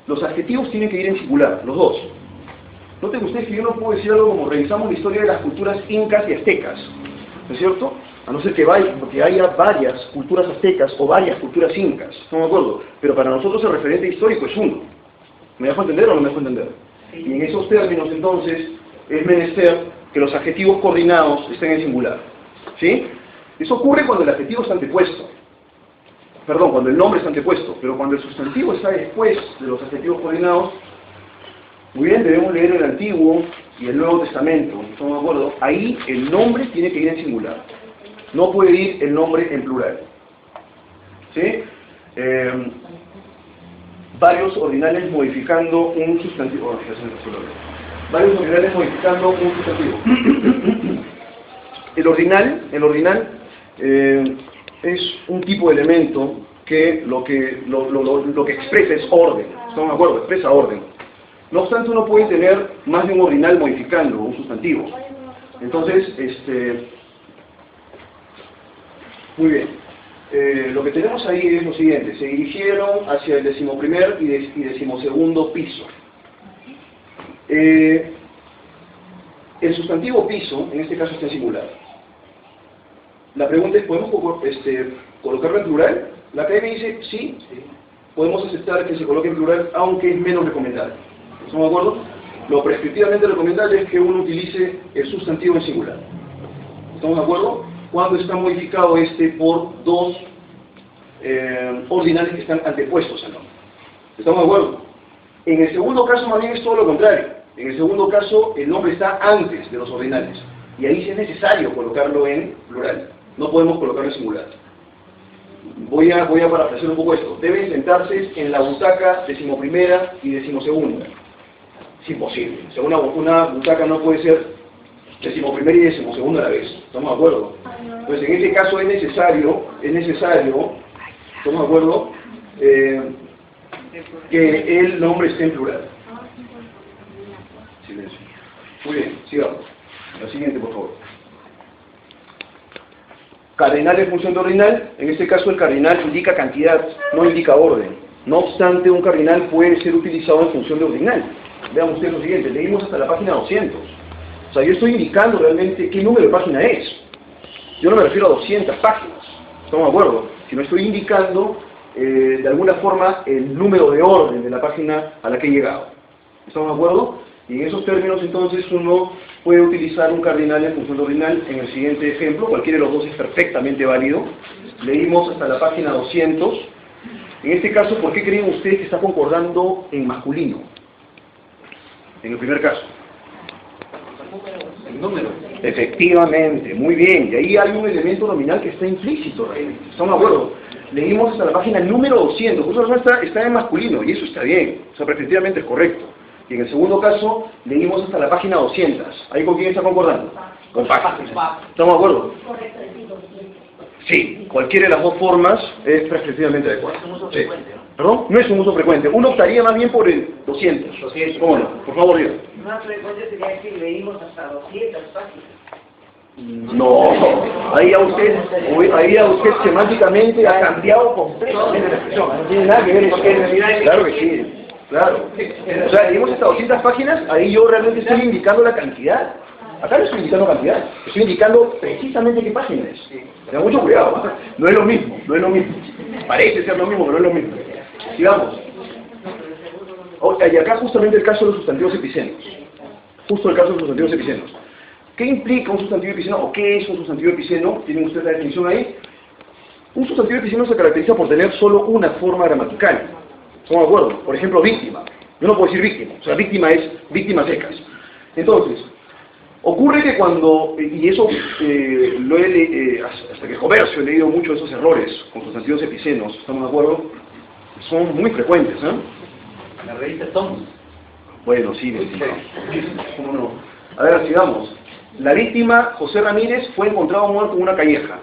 los adjetivos tienen que ir en singular, los dos. Noten ustedes que yo no puedo decir algo como revisamos la historia de las culturas incas y aztecas, ¿no es cierto? A no ser que haya varias culturas aztecas o varias culturas incas, ¿estamos de acuerdo? Pero para nosotros el referente histórico es uno. ¿Me dejo entender o no me dejo entender? Y en esos términos, entonces, es menester que los adjetivos coordinados estén en singular. ¿Sí? Eso ocurre cuando el adjetivo está antepuesto. Perdón, cuando el nombre está antepuesto. Pero cuando el sustantivo está después de los adjetivos coordinados, muy bien, debemos leer el Antiguo y el Nuevo Testamento. ¿Estamos de acuerdo? Ahí el nombre tiene que ir en singular. No puede ir el nombre en plural. ¿Sí? Varios ordinales modificando un sustantivo. Varios ordinales modificando un sustantivo. El ordinal es un tipo de elemento que lo que expresa es orden. ¿Estamos de acuerdo? Expresa orden. No obstante, uno puede tener más de un ordinal modificando un sustantivo. Entonces, muy bien. Lo que tenemos ahí es lo siguiente. Se dirigieron hacia el 11º y 12º piso. El sustantivo piso, en este caso, está en singular. La pregunta es, ¿podemos colocarlo en plural? La academia dice, sí, podemos aceptar que se coloque en plural, aunque es menos recomendable. ¿Estamos de acuerdo? Lo prescriptivamente recomendable es que uno utilice el sustantivo en singular. ¿Estamos de acuerdo? Cuando está modificado por dos ordinales que están antepuestos al nombre. ¿Estamos de acuerdo? En el segundo caso, más bien, es todo lo contrario. En el segundo caso, el nombre está antes de los ordinales. Y ahí sí es necesario colocarlo en plural. No podemos colocarlo en singular. Voy a parafrasear un poco esto. Deben sentarse en la butaca 11ª y 12ª. Es imposible. O sea, una butaca no puede ser 11ª y 12ª a la vez. ¿Estamos de acuerdo? Pues en este caso es necesario, ¿estamos de acuerdo? Que el nombre esté en plural. Silencio. Muy bien, sigamos. La siguiente, por favor. Cardinal en función de ordinal. En este caso el cardinal indica cantidad, no indica orden. No obstante, un cardinal puede ser utilizado en función de ordinal. Vean ustedes lo siguiente, leímos hasta la página 200. O sea, yo estoy indicando realmente qué número de página es. Yo no me refiero a 200 páginas, ¿estamos de acuerdo? Sino estoy indicando, de alguna forma, el número de orden de la página a la que he llegado. ¿Estamos de acuerdo? Y en esos términos, entonces, uno puede utilizar un cardinal en función de ordinal en el siguiente ejemplo. Cualquiera de los dos es perfectamente válido. Leímos hasta la página 200. En este caso, ¿por qué creen ustedes que está concordando en masculino? En el primer caso. El número. Efectivamente, muy bien. Y ahí hay un elemento nominal que está implícito realmente. ¿Estamos de acuerdo? Leímos hasta la página número 200. Justo está en masculino y eso está bien. O sea, perfectamente es correcto. Y en el segundo caso, leímos hasta la página 200. ¿Ahí con quién está concordando? Con páginas. ¿Estamos de acuerdo? Sí, cualquiera de las dos formas es perfectamente adecuada. Es un uso frecuente, ¿no? ¿Perdón? No es un uso frecuente. Uno optaría más bien por el 200. ¿Cómo no? Por favor, diga. Más frecuente sería decir, leímos hasta 200 páginas. No, ahí a usted semánticamente ha cambiado completamente la expresión. No tiene nada que ver con que... Claro que sí. Claro. O sea, leímos hasta 200 páginas, ahí yo realmente estoy indicando la cantidad. Acá no estoy indicando cantidad, estoy indicando precisamente qué página es. Tenga mucho cuidado, ¿eh? No es lo mismo, no es lo mismo. Parece ser lo mismo, pero no es lo mismo. Sigamos. Y acá justamente el caso de los sustantivos epicenos. Justo el caso de los sustantivos epicenos. ¿Qué implica un sustantivo epiceno o qué es un sustantivo epiceno? ¿Tienen ustedes la definición ahí? Un sustantivo epiceno se caracteriza por tener solo una forma gramatical. ¿Estamos de acuerdo? Por ejemplo, víctima. Yo no puedo decir víctima. O sea, víctima es víctimas secas. Entonces, ocurre que cuando, y eso hasta que Comercio he leído mucho de esos errores con sustantivos epicenos, ¿estamos de acuerdo? Son muy frecuentes, ¿eh? La revista Tom. Bueno, sí, ¿cómo no? A ver, sigamos. La víctima, José Ramírez, fue encontrado muerto en una calleja.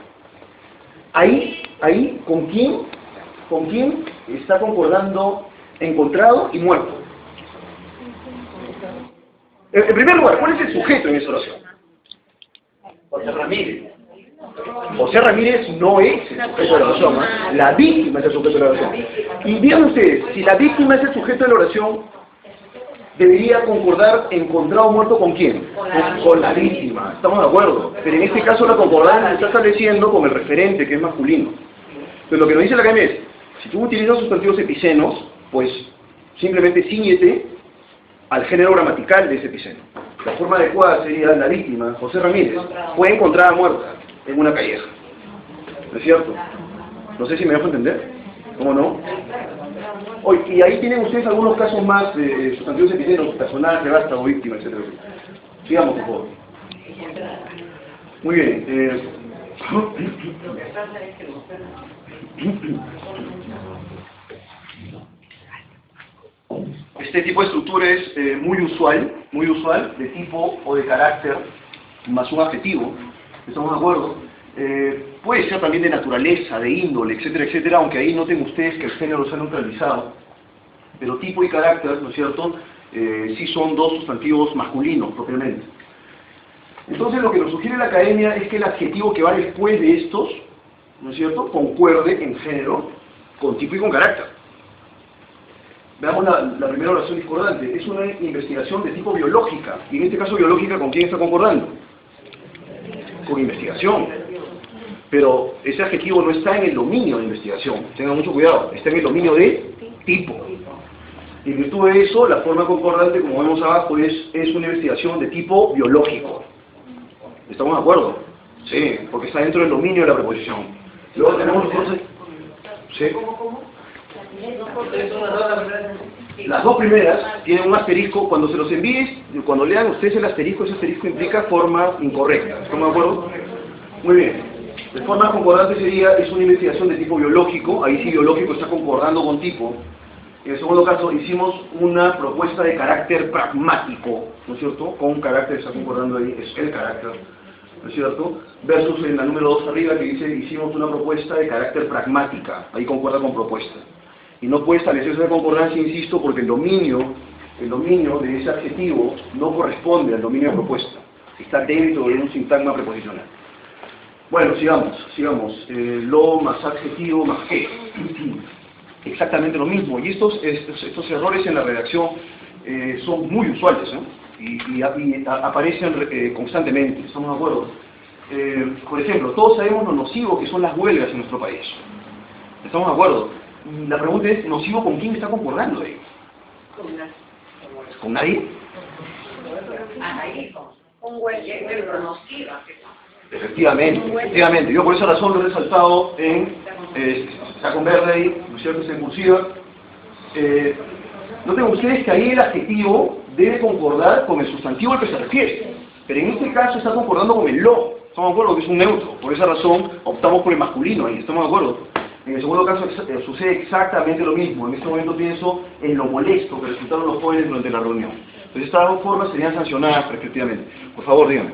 Ahí, ¿con quién ¿con quién está concordando encontrado y muerto? En primer lugar, ¿cuál es el sujeto en esa oración? José Ramírez. José Ramírez no es el sujeto de la oración, ¿eh? La víctima es el sujeto de la oración. Y vean ustedes, si la víctima es el sujeto de la oración, debería concordar encontrado muerto ¿con quién? Con la víctima, estamos de acuerdo. Pero en este caso la concordancia se está estableciendo con el referente, que es masculino. Entonces lo que nos dice la academia es, si tú utilizas sustantivos epicenos, pues simplemente ciñete al género gramatical de ese epiceno. La forma adecuada sería la víctima, José Ramírez, fue encontrada muerta en una calleja. ¿No es cierto? No sé si me dejo entender. ¿Cómo no? Oye, y ahí tienen ustedes algunos casos más de sustantivos epicenos, personaje, vástago, víctima, etc. Sigamos, por favor. Muy bien. Este tipo de estructura es muy usual, de tipo o de carácter, más un adjetivo, ¿estamos de acuerdo? Puede ser también de naturaleza, de índole, etcétera, etcétera, aunque ahí noten ustedes que el género se ha neutralizado, pero tipo y carácter, ¿no es cierto?, sí son dos sustantivos masculinos propiamente. Entonces lo que nos sugiere la academia es que el adjetivo que va después de estos, ¿no es cierto?, concuerde en género con tipo y con carácter. Veamos la primera oración discordante. Es una investigación de tipo biológica. Y en este caso biológica, ¿con quién está concordando? Con investigación. Pero ese adjetivo no está en el dominio de investigación. Tengan mucho cuidado. Está en el dominio de tipo. Y en virtud de eso, la forma concordante, como vemos abajo, es una investigación de tipo biológico. ¿Estamos de acuerdo? Sí, porque está dentro del dominio de la preposición. Luego tenemos nosotros... ¿Sí? Las dos primeras tienen un asterisco. Cuando se los envíes, cuando lean ustedes el asterisco, ese asterisco implica forma incorrecta. ¿Estamos de acuerdo? Muy bien. De forma concordante sería, es una investigación de tipo biológico. Ahí sí biológico está concordando con tipo. En el segundo caso hicimos una propuesta de carácter pragmático, ¿no es cierto? Con carácter está concordando ahí, es el carácter, ¿no es cierto? Versus en la número 2 arriba que dice, hicimos una propuesta de carácter pragmática, ahí concuerda con propuesta. Y no puede establecerse esa concordancia, insisto, porque el dominio de ese adjetivo no corresponde al dominio de propuesta. Está dentro de un sintagma preposicional. Bueno, sigamos. Lo más adjetivo más que. Exactamente lo mismo. Y estos errores en la redacción son muy usuales, y aparecen constantemente. ¿Estamos de acuerdo? Por ejemplo, todos sabemos lo nocivo que son las huelgas en nuestro país. ¿Estamos de acuerdo? La pregunta es, ¿nocivo con quién está concordando ahí? ¿Con nadie? Un huelguero nociva. Efectivamente. Yo por esa razón lo he resaltado está con verde ahí, ¿no es cierto? Está en cursiva. Noten ustedes que ahí el adjetivo debe concordar con el sustantivo al que se refiere. Pero en este caso está concordando con el lo. ¿Estamos de acuerdo? Que es un neutro. Por esa razón optamos por el masculino ahí. ¿Estamos de acuerdo? En el segundo caso sucede exactamente lo mismo. En este momento pienso en lo molesto que resultaron los jóvenes durante la reunión. Entonces estas dos formas serían sancionadas respectivamente. Por favor, díganme.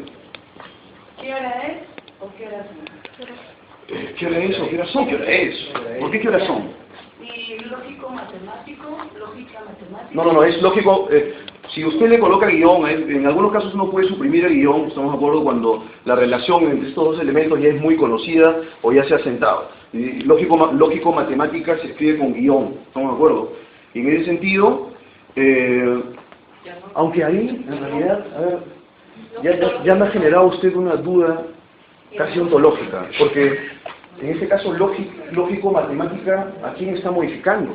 ¿Qué hora es o qué hora son? ¿Qué hora es o qué hora son? ¿Qué hora es? ¿Por qué hora son? ¿Y lógico matemático? ¿Lógica matemática? No, es lógico. Si usted le coloca guión, en algunos casos uno puede suprimir el guión, estamos de acuerdo, cuando la relación entre estos dos elementos ya es muy conocida o ya se ha sentado. Lógico matemática se escribe con guión, estamos de acuerdo. Y en ese sentido, aunque ahí, en realidad, a ver, ya me ha generado usted una duda casi ontológica, porque en este caso lógico matemática, ¿a quién está modificando?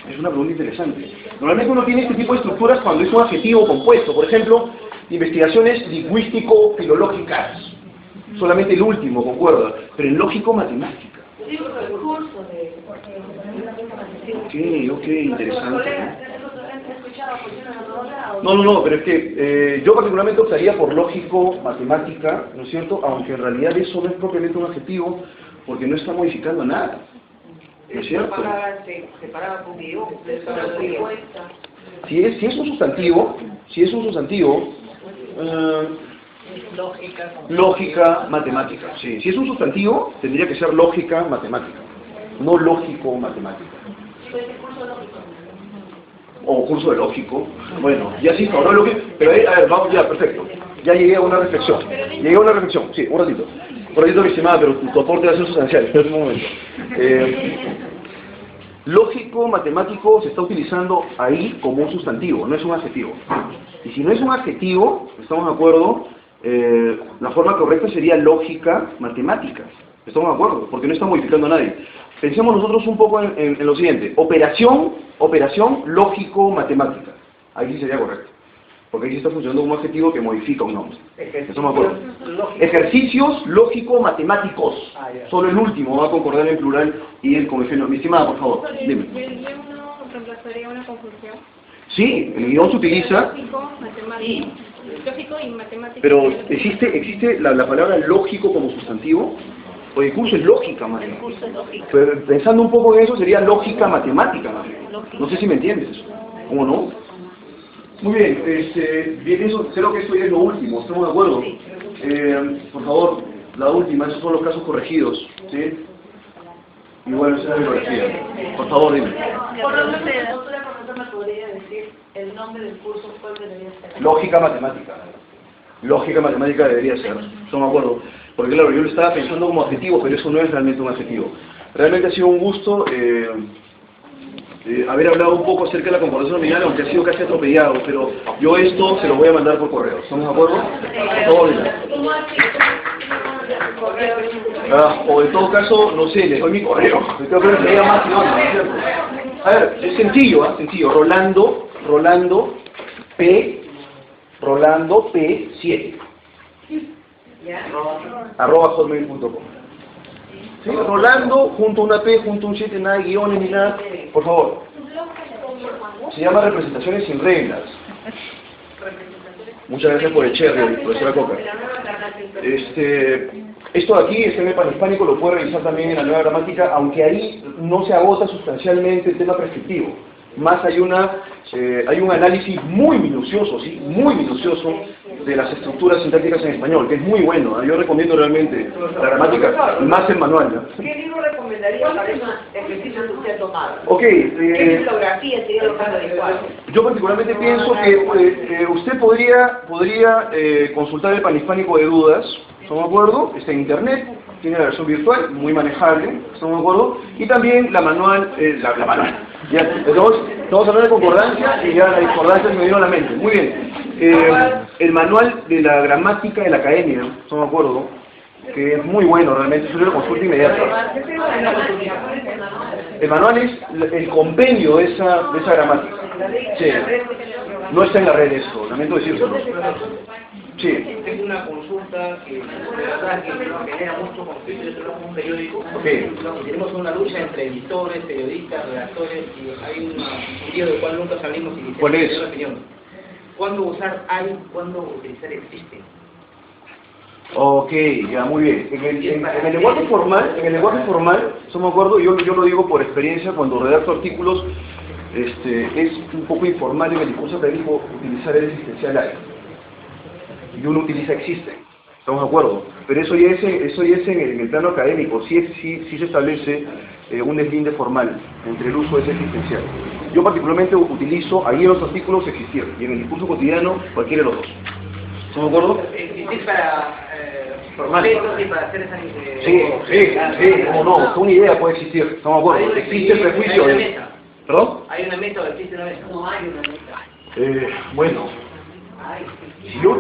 Es una pregunta interesante. Normalmente uno tiene este tipo de estructuras cuando es un adjetivo compuesto. Por ejemplo, investigaciones lingüístico-filológicas. Solamente el último concuerda, pero en lógico-matemática. Ok, interesante. No, pero es que yo particularmente optaría por lógico-matemática, ¿no es cierto? Aunque en realidad eso no es propiamente un adjetivo, porque no está modificando nada. ¿No es cierto? Separada con guión. Si es un sustantivo, lógica matemática. Sí. Si es un sustantivo, tendría que ser lógica matemática. no lógico-matemática. O curso de lógico. Bueno, ya sí, ahora lógico. Pero ahí, a ver, vamos ya, perfecto. Ya llegué a una reflexión. Sí, un ratito. Un ratito, mi estimada, pero tu aporte va a ser sustancial. Espera un momento. Lógico, matemático, se está utilizando ahí como un sustantivo, no es un adjetivo. Y si no es un adjetivo, estamos de acuerdo, la forma correcta sería lógica, matemática. Estamos de acuerdo, porque no está modificando a nadie. Pensemos nosotros un poco en lo siguiente. Operación, lógico, matemática. Ahí sí sería correcto. Porque ahí sí está funcionando como un adjetivo que modifica un nombre. Estamos de acuerdo. Ejercicios lógico-matemáticos. Solo el último va a concordar en plural y en convención. Mi estimada, por favor, dime. ¿El guión no reemplazaría una conjunción? Sí, el guión se utiliza. Lógico, matemático. Lógico y matemático. Pero ¿existe la palabra lógico como sustantivo? O el curso es lógica, más bien. Pero pensando un poco en eso, sería lógica matemática, más bien. No sé si me entiendes eso. ¿Cómo no? Muy bien, bien eso, creo que esto ya es lo último, ¿estamos de acuerdo? Por favor, la última, esos son los casos corregidos, ¿sí? Igual esa es la bibliografía. Por favor, dime. Por lo menos la profesora me podría decir el nombre del curso, cuál debería ser. Lógica matemática. Lógica matemática debería ser, estamos de acuerdo. Porque claro, yo lo estaba pensando como adjetivo, pero eso no es realmente un adjetivo. Realmente ha sido un gusto haber hablado un poco acerca de la concordancia nominal, aunque ha sido casi atropellado, pero yo esto se lo voy a mandar por correo. ¿Estamos de acuerdo? Por favor, o en todo caso, no sé, les doy mi correo. Creo que sería más idóneo, ¿no es cierto? A ver, es sencillo, sencillo. Rolando P7 @hotmail.com. Sí, Rolando, junto a una P, junto a un 7, nada de guiones ni nada. Por favor. Se llama Representaciones sin Reglas. Muchas gracias por el cherry, profesora Coca. Esto de aquí, este MEPA hispánico, lo puede revisar también en la nueva gramática, aunque ahí no se agota sustancialmente el tema prescriptivo. Más hay un análisis muy minucioso, ¿sí? Muy minucioso de las estructuras sintácticas en español, que es muy bueno. Yo recomiendo realmente la gramática, más el manual, ¿no? ¿Qué libro recomendaría para esos ejercicios que usted ha tomado? Ok. ¿Qué bibliografía sería lo más adecuado? Yo particularmente pienso que usted podría consultar el Panhispánico de Dudas, ¿estamos de acuerdo? Está en internet, tiene la versión virtual, muy manejable, ¿estamos de acuerdo? Y también la manual, la manual. Ya, estamos hablando de concordancia y ya la discordancia se me vino a la mente. Muy bien. El manual de la gramática de la academia, ¿estamos de acuerdo? Que es muy bueno, realmente, es una consulta inmediata. El manual es el compendio de esa gramática. Sí. No está en la red eso, lamento decirlo. Sí. Es una consulta que de verdad que genera mucho conflicto. Yo trabajo en un periódico. Okay. Tenemos una lucha entre editores, periodistas, redactores, y hay un lío del cual nunca salimos y ¿cuál es? una opinión. ¿Cuándo usar hay? ¿Cuándo utilizar existe? Ok, ya, muy bien. En el lenguaje formal, ¿estamos de acuerdo? Yo lo digo por experiencia, cuando redacto artículos, es un poco informal en el discurso académico utilizar el existencial hay. Y uno utiliza existe, ¿estamos de acuerdo? Pero eso ya es en el plano académico, sí se establece un deslinde formal entre el uso de ese existencial. Yo particularmente utilizo ahí en los artículos existir, y en el discurso cotidiano cualquiera de los dos. ¿Estamos de acuerdo? Existir para formal. y para hacer esa... Sí, como no, una idea puede existir, ¿estamos de acuerdo? Existe el prejuicio. ¿Hay una mesa? ¿Perdón? ¿Hay una mesa o existe una mesa? No hay una mesa. Bueno, si yo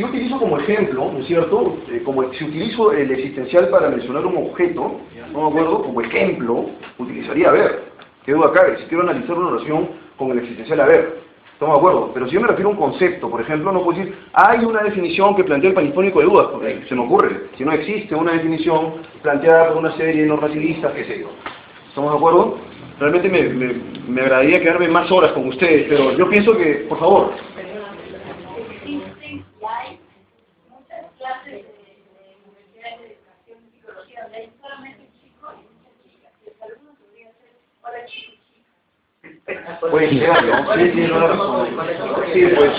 utilizo como ejemplo, ¿no es cierto? Si utilizo el existencial para mencionar un objeto, ¿no me acuerdo? Como ejemplo, utilizaría haber. ¿Qué duda cabe? Si quiero analizar una oración con el existencial haber, ¿estamos de acuerdo? Pero si yo me refiero a un concepto, por ejemplo, no puedo decir, hay una definición que plantea el Panhispánico de Dudas, porque se me ocurre. Si no existe una definición planteada por una serie de normativistas, qué sé yo. ¿Estamos de acuerdo? Realmente me agradaría quedarme más horas con ustedes, pero yo pienso que, por favor. Existen y hay muchas clases de universidades de educación y psicología donde hay solamente chicos y muchas chicas. Y algunos podrían ser hola chicos y chicas. Pues, sí, tiene razón. Sí, pues.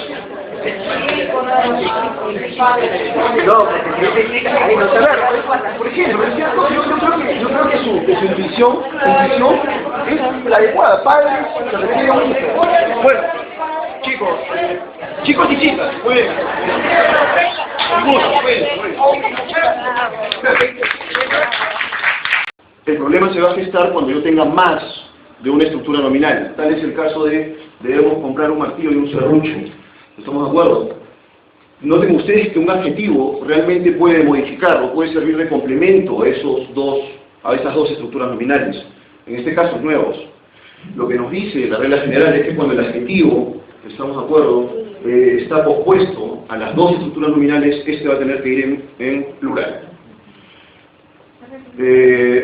No, ahí no está claro. Por ejemplo, ¿es cierto? Yo creo que su intuición es la adecuada. Padre se refiere a un hijo. Bueno, chicos y chicas, muy bien. El problema se va a gestar cuando yo tenga más de una estructura nominal. Tal es el caso de debemos comprar un martillo y un serrucho. ¿Estamos de acuerdo? Noten ustedes que un adjetivo realmente puede modificar o puede servir de complemento a esas dos estructuras nominales. En este caso, nuevos. Lo que nos dice la regla general es que cuando el adjetivo, estamos de acuerdo, está pospuesto a las dos estructuras nominales, este va a tener que ir en plural.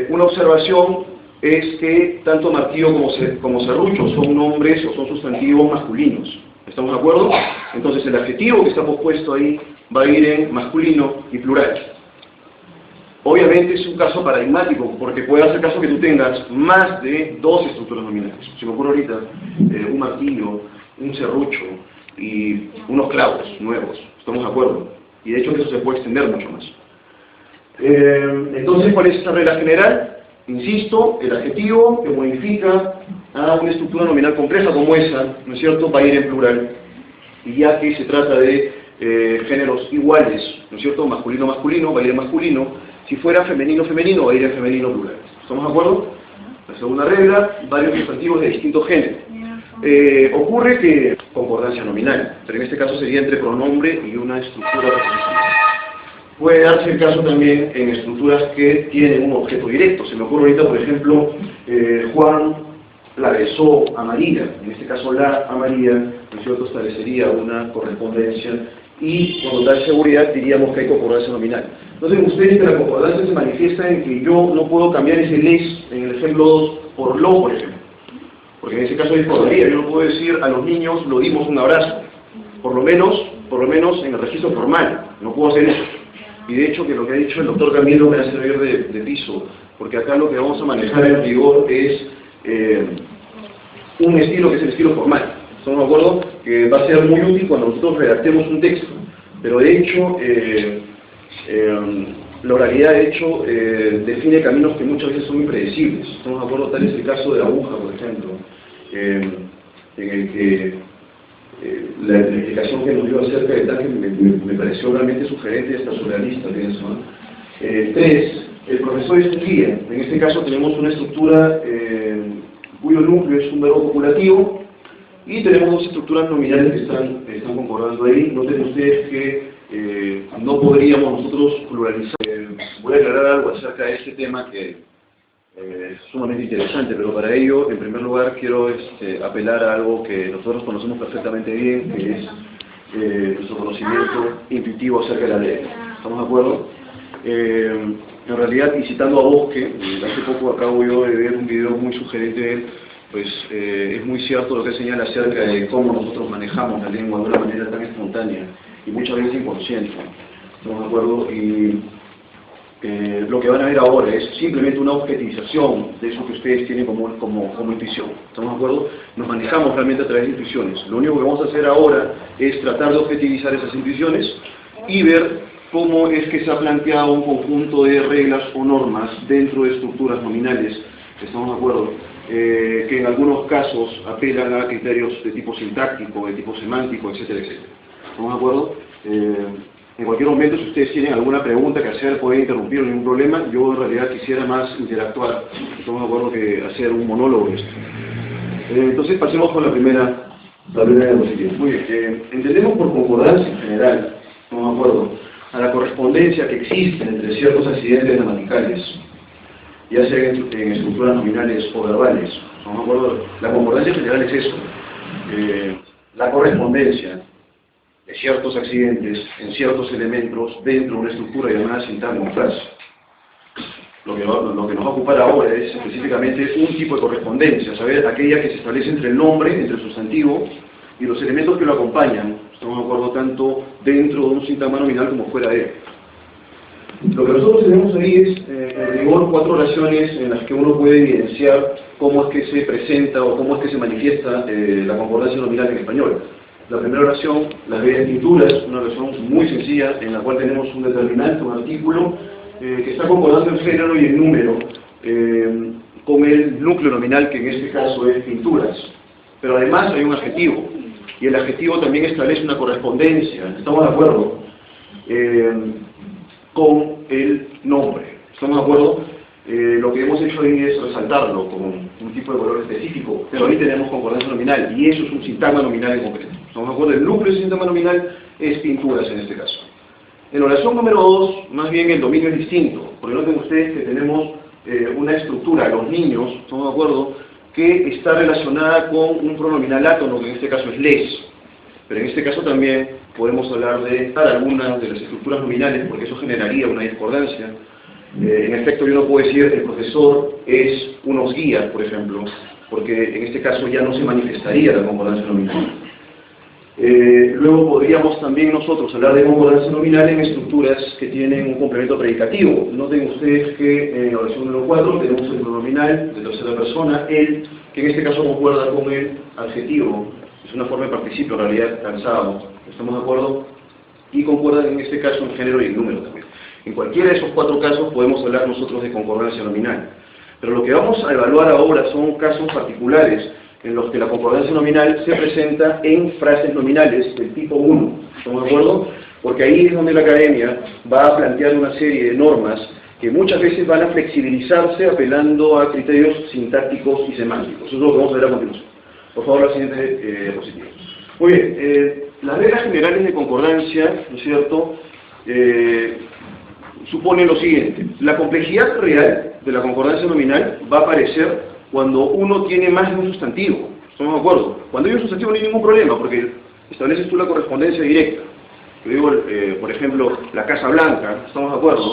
Una observación es que tanto martillo como serrucho son nombres o son sustantivos masculinos. ¿Estamos de acuerdo? Entonces el adjetivo que está pospuesto ahí va a ir en masculino y plural. Obviamente es un caso paradigmático, porque puede hacer caso que tú tengas más de dos estructuras nominales. Se me ocurre ahorita un martillo, un serrucho y unos clavos nuevos. ¿Estamos de acuerdo? Y de hecho eso se puede extender mucho más. Entonces, ¿cuál es esta regla general? Insisto, el adjetivo que modifica a una estructura nominal compleja como esa, ¿no es cierto?, va a ir en plural. Y ya que se trata de géneros iguales, ¿no es cierto?, masculino-masculino, va a ir en masculino. Si fuera femenino-femenino, va a ir en femenino plural. ¿Estamos de acuerdo? La segunda regla, varios sustantivos de distinto género. Ocurre que concordancia nominal, pero en este caso sería entre pronombre y una estructura prepositiva. Puede darse el caso también en estructuras que tienen un objeto directo. Se me ocurre ahorita, por ejemplo, Juan la besó a María. En este caso, la a María, ¿no es cierto?, establecería una correspondencia y con total seguridad diríamos que hay concordancia nominal. Entonces, ustedes que la concordancia se manifiesta en que yo no puedo cambiar ese les en el ejemplo 2 por lo, por ejemplo. Porque en ese caso es podría. Yo no puedo decir a los niños lo dimos un abrazo. Por lo menos en el registro formal. No puedo hacer eso. Y de hecho que lo que ha dicho el doctor Camilo me va a servir de piso, porque acá lo que vamos a manejar en rigor es un estilo que es el estilo formal. ¿Estamos de acuerdo? Que va a ser muy útil cuando nosotros redactemos un texto. Pero de hecho, la oralidad de hecho define caminos que muchas veces son impredecibles. ¿Estamos de acuerdo? Tal es el caso de la aguja, por ejemplo, en el que la explicación que nos dio acerca de tal que me pareció realmente sugerente y hasta surrealista, pienso, ¿no? 3. El profesor es un guía. En este caso tenemos una estructura cuyo núcleo es un verbo copulativo y tenemos dos estructuras nominales que están concordando ahí. Noten ustedes que no podríamos nosotros pluralizar. Voy a aclarar algo acerca de este tema que es sumamente interesante, pero para ello, en primer lugar, quiero apelar a algo que nosotros conocemos perfectamente bien, que es nuestro conocimiento intuitivo acerca de la ley. ¿Estamos de acuerdo? En realidad, y citando a Bosque, hace poco acabo yo de ver un video muy sugerente de él, pues es muy cierto lo que señala acerca de cómo nosotros manejamos la lengua de una manera tan espontánea y muchas veces inconsciente. ¿Estamos de acuerdo? Y lo que van a ver ahora es simplemente una objetivización de eso que ustedes tienen como intuición. ¿Estamos de acuerdo? Nos manejamos realmente a través de intuiciones. Lo único que vamos a hacer ahora es tratar de objetivizar esas intuiciones y ver cómo es que se ha planteado un conjunto de reglas o normas dentro de estructuras nominales. ¿Estamos de acuerdo? Que en algunos casos apelan a criterios de tipo sintáctico, de tipo semántico, etcétera, etcétera. ¿Estamos de acuerdo? En cualquier momento, si ustedes tienen alguna pregunta que hacer, pueden interrumpir, ningún problema. Yo en realidad quisiera más interactuar. Estamos de acuerdo que hacer un monólogo de esto. Entonces pasemos con la primera diapositiva. Muy bien. Entendemos por concordancia en general, estamos de acuerdo, a la correspondencia que existe entre ciertos accidentes gramaticales, ya sea en estructuras nominales o verbales. ¿Estamos de acuerdo? La concordancia en general es eso. La correspondencia de ciertos accidentes en ciertos elementos dentro de una estructura llamada sintagma o frase. Lo que nos va a ocupar ahora es específicamente un tipo de correspondencia, ¿saber? Aquella que se establece entre el nombre, entre el sustantivo y los elementos que lo acompañan. Estamos de acuerdo tanto dentro de un sintagma nominal como fuera de él. Lo que nosotros tenemos ahí es, en rigor, 4 oraciones en las que uno puede evidenciar cómo es que se presenta o cómo es que se manifiesta la concordancia nominal en español. La primera oración, las bellas pinturas, una oración muy sencilla en la cual tenemos un determinante, un artículo, que está concordando el género y el número con el núcleo nominal, que en este caso es pinturas. Pero además hay un adjetivo, y el adjetivo también establece una correspondencia, ¿estamos de acuerdo? Con el nombre, ¿estamos de acuerdo? Lo que hemos hecho ahí es resaltarlo con un tipo de valor específico, pero ahí tenemos concordancia nominal, y eso es un sintagma nominal en concreto. ¿Estamos de acuerdo? El núcleo del sintagma nominal es pinturas en este caso. En oración número 2, más bien el dominio es distinto, porque noten ustedes que tenemos una estructura, los niños, ¿estamos de acuerdo?, que está relacionada con un pronominal átono, que en este caso es les. Pero en este caso también podemos hablar de algunas de las estructuras nominales, porque eso generaría una discordancia. En efecto, yo no puedo decir el profesor es unos guías, por ejemplo, porque en este caso ya no se manifestaría la concordancia nominal. Luego podríamos también nosotros hablar de concordancia nominal en estructuras que tienen un complemento predicativo. Noten ustedes que en la oración número 4 tenemos el pronominal de tercera persona, él, que en este caso concuerda con el adjetivo, es una forma de participio, en realidad cansado, ¿estamos de acuerdo? Y concuerdan en este caso en género y en número también. En cualquiera de esos 4 casos podemos hablar nosotros de concordancia nominal. Pero lo que vamos a evaluar ahora son casos particulares en los que la concordancia nominal se presenta en frases nominales del tipo 1. ¿Estamos de acuerdo? Porque ahí es donde la academia va a plantear una serie de normas que muchas veces van a flexibilizarse apelando a criterios sintácticos y semánticos. Eso es lo que vamos a ver a continuación. Por favor, la siguiente diapositiva. Muy bien, las reglas generales de concordancia, ¿no es cierto?, suponen lo siguiente. La complejidad real de la concordancia nominal va a aparecer cuando uno tiene más de un sustantivo. ¿Estamos de acuerdo? Cuando hay un sustantivo no hay ningún problema, porque estableces tú la correspondencia directa. Yo digo, por ejemplo, la Casa Blanca, ¿estamos de acuerdo?